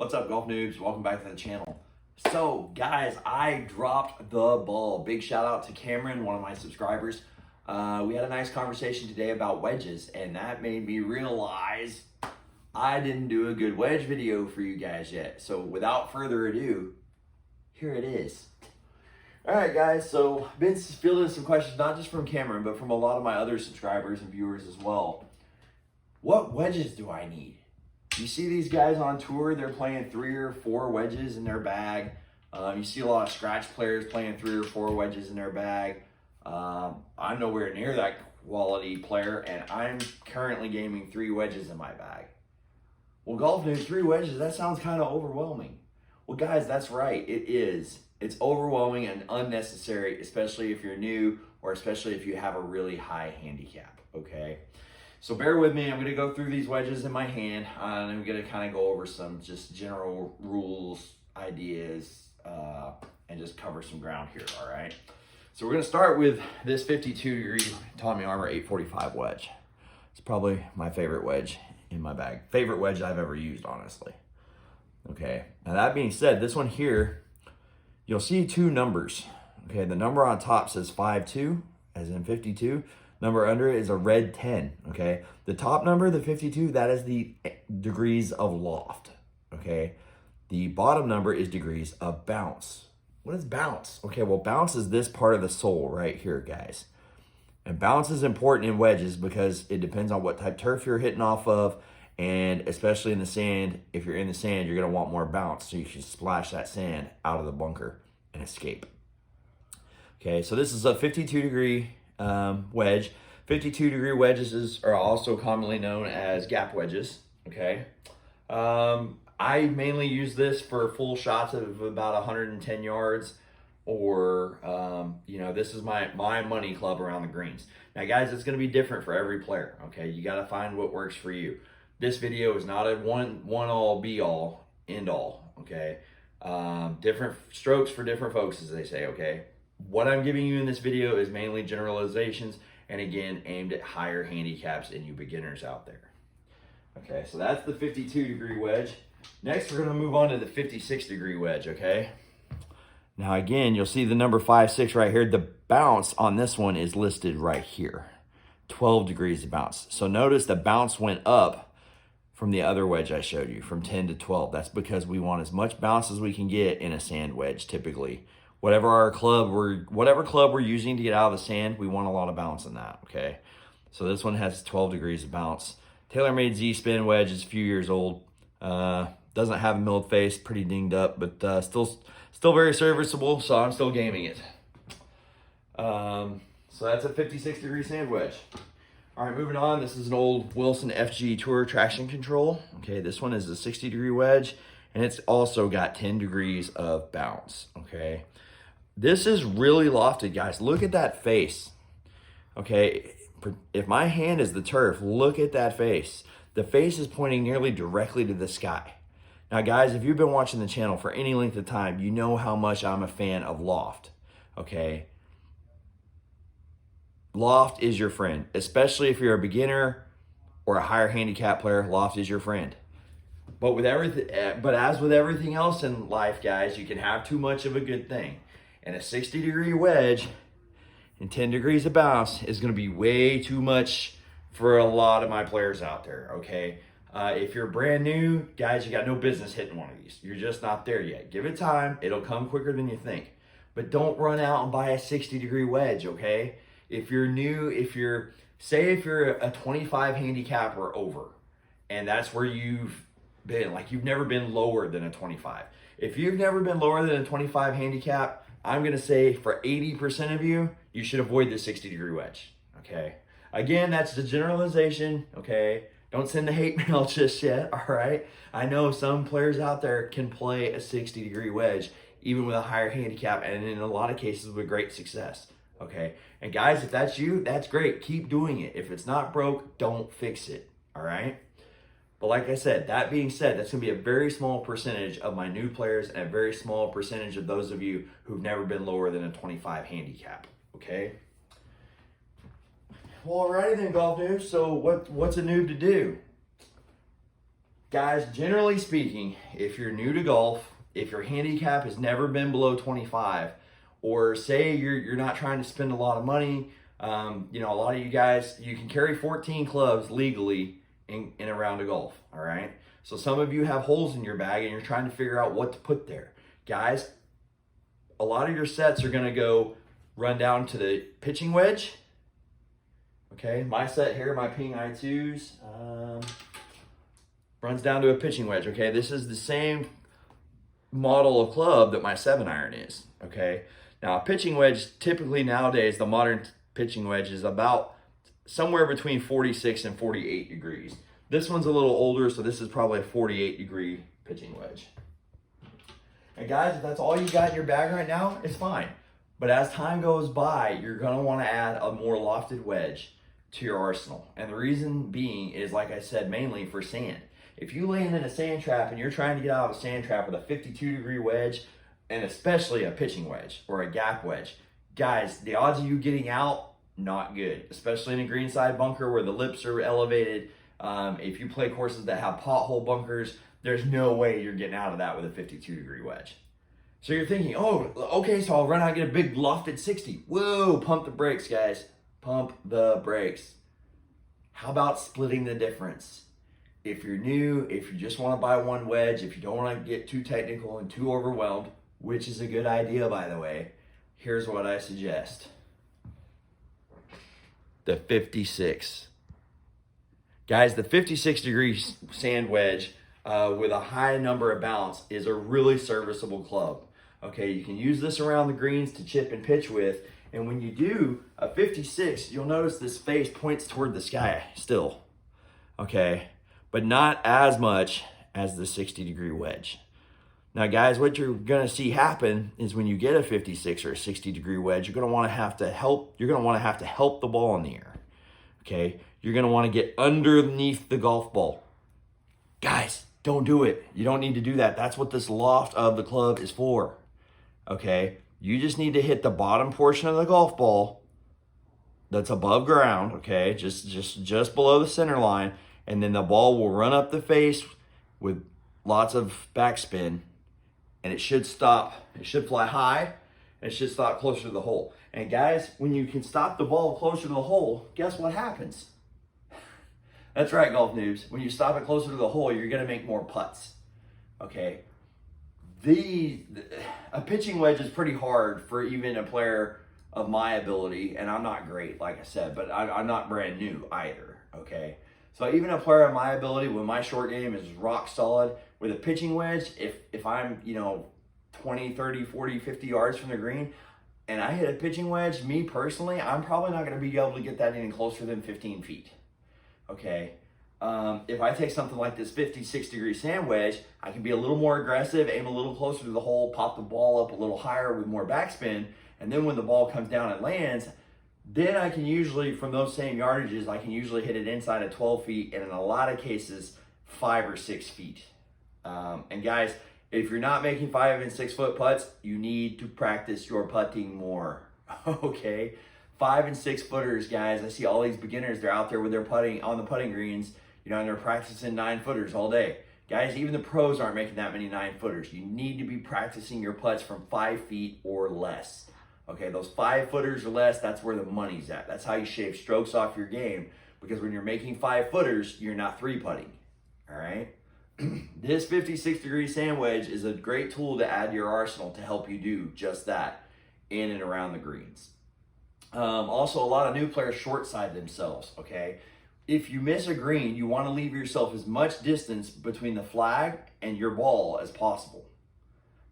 What's up, golf noobs? Welcome back to the channel. So, guys, I dropped the ball. Big shout out to Cameron, one of my subscribers. We had a nice conversation today about wedges, and that made me realize I didn't do a good wedge video for you guys yet. So, without further ado, here it is. All right, guys, so I've been fielding some questions, not just from Cameron, but from a lot of my other subscribers and viewers as well. What wedges do I need? You see these guys on tour, they're playing 3 or 4 wedges in their bag. You see a lot of scratch players playing 3 or 4 wedges in their bag. I'm nowhere near that quality player, and I'm currently gaming 3 wedges in my bag. Well, golf news, 3 wedges, that sounds kind of overwhelming. Well, guys, that's right, it is. It's overwhelming and unnecessary, especially if you're new or especially if you have a really high handicap, okay? So bear with me, I'm gonna go through these wedges in my hand, and I'm gonna kind of go over some just general rules, ideas, and just cover some ground here, all right? So we're gonna start with this 52 degree Tommy Armour 845 wedge. It's probably my favorite wedge in my bag. Favorite wedge I've ever used, honestly. Okay, now that being said, this one here, you'll see 2 numbers. Okay, the number on top says 52, as in 52. Number under it is a red 10, okay? The top number, the 52, that is the degrees of loft, okay? The bottom number is degrees of bounce. What is bounce? Okay, well, bounce is this part of the sole right here, guys. And bounce is important in wedges because it depends on what type turf you're hitting off of, and especially in the sand, if you're in the sand, you're gonna want more bounce, so you can splash that sand out of the bunker and escape. Okay, so this is a 52 degree wedge. 52 degree wedges are also commonly known as gap wedges, okay? I mainly use this for full shots of about 110 yards, or, you know, this is my money club around the greens. Now, guys, it's gonna be different for every player, okay? You gotta find what works for you. This video is not a one all, be all, end all, okay? Different strokes for different folks, as they say, okay? What I'm giving you in this video is mainly generalizations, and again, aimed at higher handicaps and you beginners out there. Okay, so that's the 52 degree wedge. Next, we're gonna move on to the 56 degree wedge, okay? Now again, you'll see the number 5-6 right here. The bounce on this one is listed right here. 12 degrees of bounce. So notice the bounce went up from the other wedge I showed you, from 10 to 12. That's because we want as much bounce as we can get in a sand wedge, typically. Whatever club we're using to get out of the sand, we want a lot of bounce in that, okay? So this one has 12 degrees of bounce. TaylorMade Z-Spin wedge is a few years old. Doesn't have a milled face, pretty dinged up, but still very serviceable, so I'm still gaming it. So that's a 56 degree sand wedge. All right, moving on. This is an old Wilson FG Tour traction control. Okay, this one is a 60 degree wedge, and it's also got 10 degrees of bounce, okay? This is really lofted, guys. Look at that face, okay? If my hand is the turf, look at that face. The face is pointing nearly directly to the sky. Now, guys, if you've been watching the channel for any length of time, you know how much I'm a fan of loft, okay? Loft is your friend, especially if you're a beginner or a higher handicap player. Loft is your friend. But as with everything else in life, guys, you can have too much of a good thing. And a 60 degree wedge and 10 degrees of bounce is going to be way too much for a lot of my players out there, okay? If you're brand new, guys, you got no business hitting one of these. You're just not there yet. Give it time. It'll come quicker than you think. But don't run out and buy a 60 degree wedge, okay? If you're new, say if you're a 25 handicap or over, and that's where you've been, like you've never been lower than a 25. If you've never been lower than a 25 handicap, I'm gonna say for 80% of you, you should avoid the 60 degree wedge, okay? Again, that's the generalization, okay? Don't send the hate mail just yet, all right? I know some players out there can play a 60 degree wedge, even with a higher handicap, and in a lot of cases with great success, okay? And guys, if that's you, that's great, keep doing it. If it's not broke, don't fix it, all right? But like I said, that being said, that's gonna be a very small percentage of my new players and a very small percentage of those of you who've never been lower than a 25 handicap, okay? Well, alrighty then, golf noobs. So what's a noob to do? Guys, generally speaking, if you're new to golf, if your handicap has never been below 25, or say you're not trying to spend a lot of money, you know, a lot of you guys, you can carry 14 clubs legally in a round of golf, all right? So some of you have holes in your bag and you're trying to figure out what to put there. Guys, a lot of your sets are gonna run down to the pitching wedge. Okay, my set here, my Ping I2s, runs down to a pitching wedge, okay? This is the same model of club that my 7-iron is, okay? Now, a pitching wedge, typically nowadays, the modern pitching wedge is about somewhere between 46 and 48 degrees. This one's a little older, so this is probably a 48-degree pitching wedge. And guys, if that's all you got in your bag right now, it's fine. But as time goes by, you're gonna wanna add a more lofted wedge to your arsenal. And the reason being is, like I said, mainly for sand. If you land in a sand trap and you're trying to get out of a sand trap with a 52-degree wedge, and especially a pitching wedge or a gap wedge, guys, the odds of you getting out, not good, especially in a greenside bunker where the lips are elevated. If you play courses that have pothole bunkers, there's no way you're getting out of that with a 52-degree wedge. So you're thinking, oh, okay, so I'll run out and get a big lofted 60. Whoa, pump the brakes, guys. Pump the brakes. How about splitting the difference? If you're new, if you just want to buy one wedge, if you don't want to get too technical and too overwhelmed, which is a good idea, by the way, here's what I suggest. The 56. Guys, the 56-degree sand wedge with a high number of bounce is a really serviceable club. Okay, you can use this around the greens to chip and pitch with, and when you do a 56, you'll notice this face points toward the sky still, okay? But not as much as the 60-degree wedge. Now, guys, what you're gonna see happen is when you get a 56 or a 60-degree wedge, you're gonna have to help the ball in the air, okay? You're gonna wanna get underneath the golf ball. Guys, don't do it. You don't need to do that. That's what this loft of the club is for, okay? You just need to hit the bottom portion of the golf ball that's above ground, okay? Just below the center line, and then the ball will run up the face with lots of backspin, and it should stop. It should fly high, and it should stop closer to the hole. And guys, when you can stop the ball closer to the hole, guess what happens? That's right, golf noobs. When you stop it closer to the hole, you're gonna make more putts, okay? A pitching wedge is pretty hard for even a player of my ability, and I'm not great, like I said, but I'm not brand new either, okay? So even a player of my ability, when my short game is rock solid, with a pitching wedge, if I'm, 20, 30, 40, 50 yards from the green, and I hit a pitching wedge, me personally, I'm probably not gonna be able to get that any closer than 15 feet, okay? If I take something like this 56-degree sand wedge, I can be a little more aggressive, aim a little closer to the hole, pop the ball up a little higher with more backspin, and then when the ball comes down and lands, then I can usually, from those same yardages, I can usually hit it inside of 12 feet, and in a lot of cases, 5 or 6 feet. And guys, if you're not making 5 and 6 foot putts, you need to practice your putting more, okay? 5 and 6 footers, guys, I see all these beginners, they're out there with their putting on the putting greens, and they're practicing 9 footers all day. Guys, even the pros aren't making that many 9 footers. You need to be practicing your putts from 5 feet or less. Okay, those 5 footers or less, that's where the money's at. That's how you shave strokes off your game, because when you're making 5 footers, you're not 3-putting, all right? This 56-degree sand wedge is a great tool to add to your arsenal to help you do just that in and around the greens. Also, a lot of new players short-side themselves, okay? If you miss a green, you want to leave yourself as much distance between the flag and your ball as possible.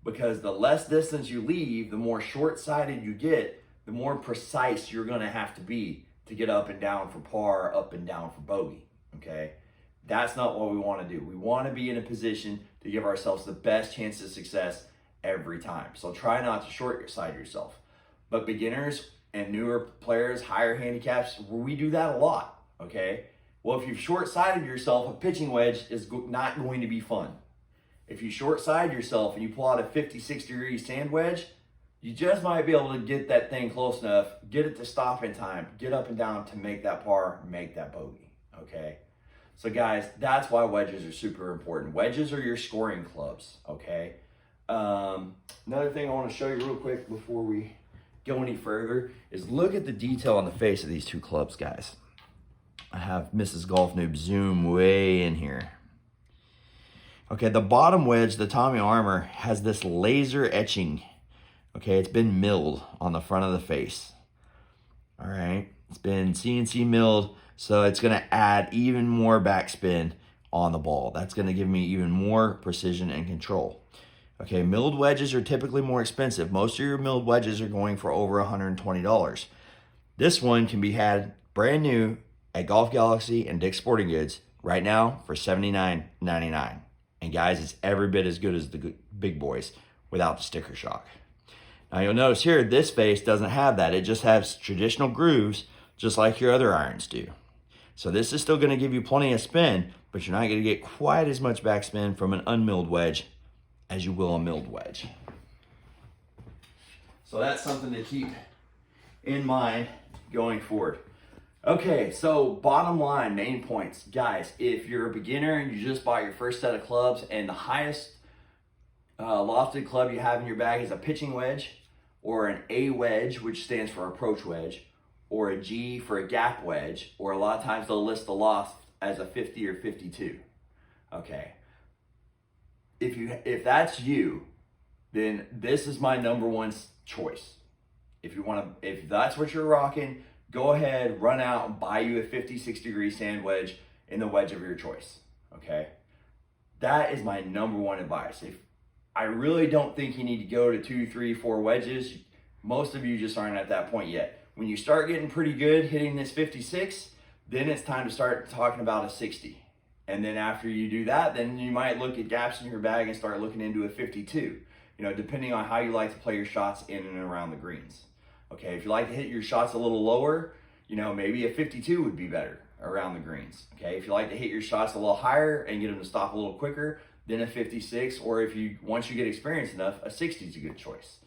Because the less distance you leave, the more short-sighted you get, the more precise you're going to have to be to get up and down for par, up and down for bogey, okay? That's not what we want to do. We want to be in a position to give ourselves the best chance of success every time. So try not to short-side yourself. But beginners and newer players, higher handicaps, we do that a lot, okay? Well, if you've short-sided yourself, a pitching wedge is not going to be fun. If you short-side yourself and you pull out a 56-degree sand wedge, you just might be able to get that thing close enough, get it to stop in time, get up and down to make that par, make that bogey, okay? So guys, that's why wedges are super important. Wedges are your scoring clubs, okay? Another thing I want to show you real quick before we go any further is look at the detail on the face of these two clubs, guys. I have Mrs. Golf Noob zoom way in here. Okay, the bottom wedge, the Tommy Armour, has this laser etching. Okay, it's been milled on the front of the face. All right, it's been CNC milled, so it's gonna add even more backspin on the ball. That's gonna give me even more precision and control. Okay, milled wedges are typically more expensive. Most of your milled wedges are going for over $120. This one can be had brand new at Golf Galaxy and Dick's Sporting Goods right now for $79.99. And guys, it's every bit as good as the big boys without the sticker shock. Now you'll notice here, this face doesn't have that. It just has traditional grooves, just like your other irons do. So this is still gonna give you plenty of spin, but you're not gonna get quite as much backspin from an unmilled wedge as you will a milled wedge. So that's something to keep in mind going forward. Okay, so bottom line, main points. Guys, if you're a beginner and you just bought your first set of clubs and the highest lofted club you have in your bag is a pitching wedge, or an A wedge, which stands for approach wedge, or a G for a gap wedge, or a lot of times they'll list the loft as a 50 or 52. Okay. If that's you, then this is my number one choice. If that's what you're rocking, go ahead, run out and buy you a 56 degree sand wedge in the wedge of your choice. Okay. That is my number one advice. I really don't think you need to go to 2, 3, 4 wedges. Most of you just aren't at that point yet. When you start getting pretty good hitting this 56, then it's time to start talking about a 60. And then after you do that, then you might look at gaps in your bag and start looking into a 52, depending on how you like to play your shots in and around the greens. Okay, if you like to hit your shots a little lower, maybe a 52 would be better around the greens. Okay, if you like to hit your shots a little higher and get them to stop a little quicker, then a 56, or once you get experienced enough, a 60 is a good choice.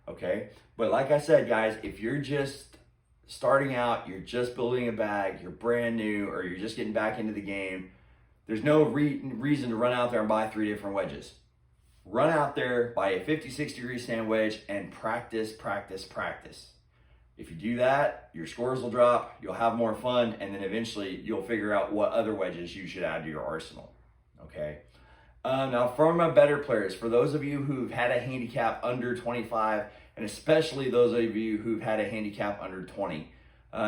Okay, but like I said, guys, if you're just starting out, you're just building a bag, you're brand new, or you're just getting back into the game, there's no reason to run out there and buy 3 different wedges. Run out there, buy a 56 degree sand wedge, and practice, practice, practice. If you do that, your scores will drop, you'll have more fun, and then eventually you'll figure out what other wedges you should add to your arsenal. Okay. Now, for my better players, for those of you who've had a handicap under 25, and especially those of you who've had a handicap under 20,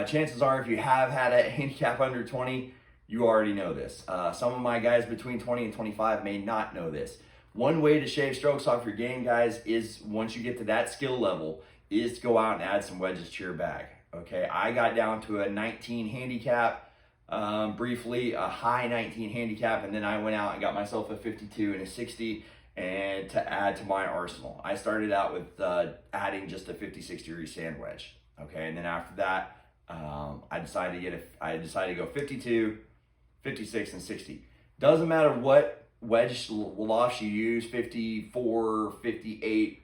chances are if you have had a handicap under 20, you already know this. Some of my guys between 20 and 25 may not know this. One way to shave strokes off your game, guys, is once you get to that skill level, is to go out and add some wedges to your bag. Okay, I got down to a 19 handicap, briefly a high 19 handicap, and then I went out and got myself a 52 and a 60 and to add to my arsenal. I started out with adding just a 56 degree sand wedge. Okay, and then after that, I decided to go 52, 56, and 60. Doesn't matter what wedge loft you use, 54, 58,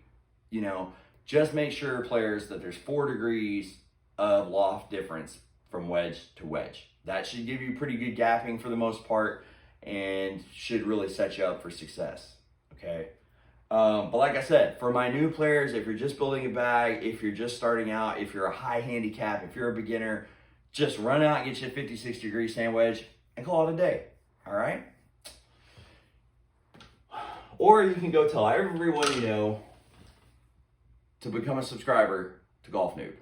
just make sure, players, that there's 4 degrees of loft difference from wedge to wedge. That should give you pretty good gapping for the most part and should really set you up for success, okay? But like I said, for my new players, if you're just building a bag, if you're just starting out, if you're a high handicap, if you're a beginner, just run out and get you a 56 degree sand wedge and call it a day, all right? Or you can go tell everyone you know to become a subscriber to Golf Noob.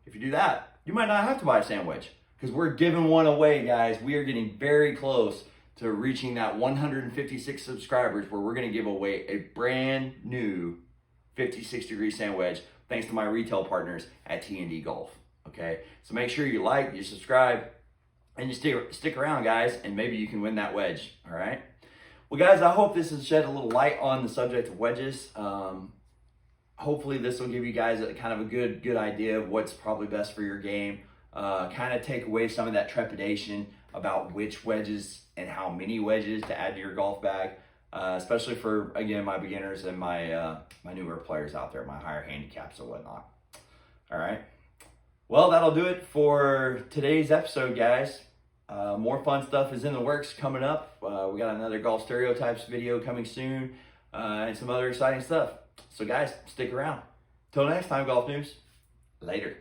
If you do that, you might not have to buy a sand wedge because we're giving one away, guys. We are getting very close to reaching that 156 subscribers where we're going to give away a brand new 56 degree sand wedge thanks to my retail partners at T&D Golf. Okay, so make sure you like, you subscribe, and you stick around, guys, and maybe you can win that wedge. All right. Well, guys, I hope this has shed a little light on the subject of wedges. Hopefully this will give you guys a kind of a good idea of what's probably best for your game. Kind of take away some of that trepidation about which wedges and how many wedges to add to your golf bag, especially for, again, my beginners and my newer players out there, my higher handicaps or whatnot. All right. Well, that'll do it for today's episode, guys. More fun stuff is in the works coming up. We got another golf stereotypes video coming soon, and some other exciting stuff. So guys, stick around. Till next time, Golf Noobs. Later.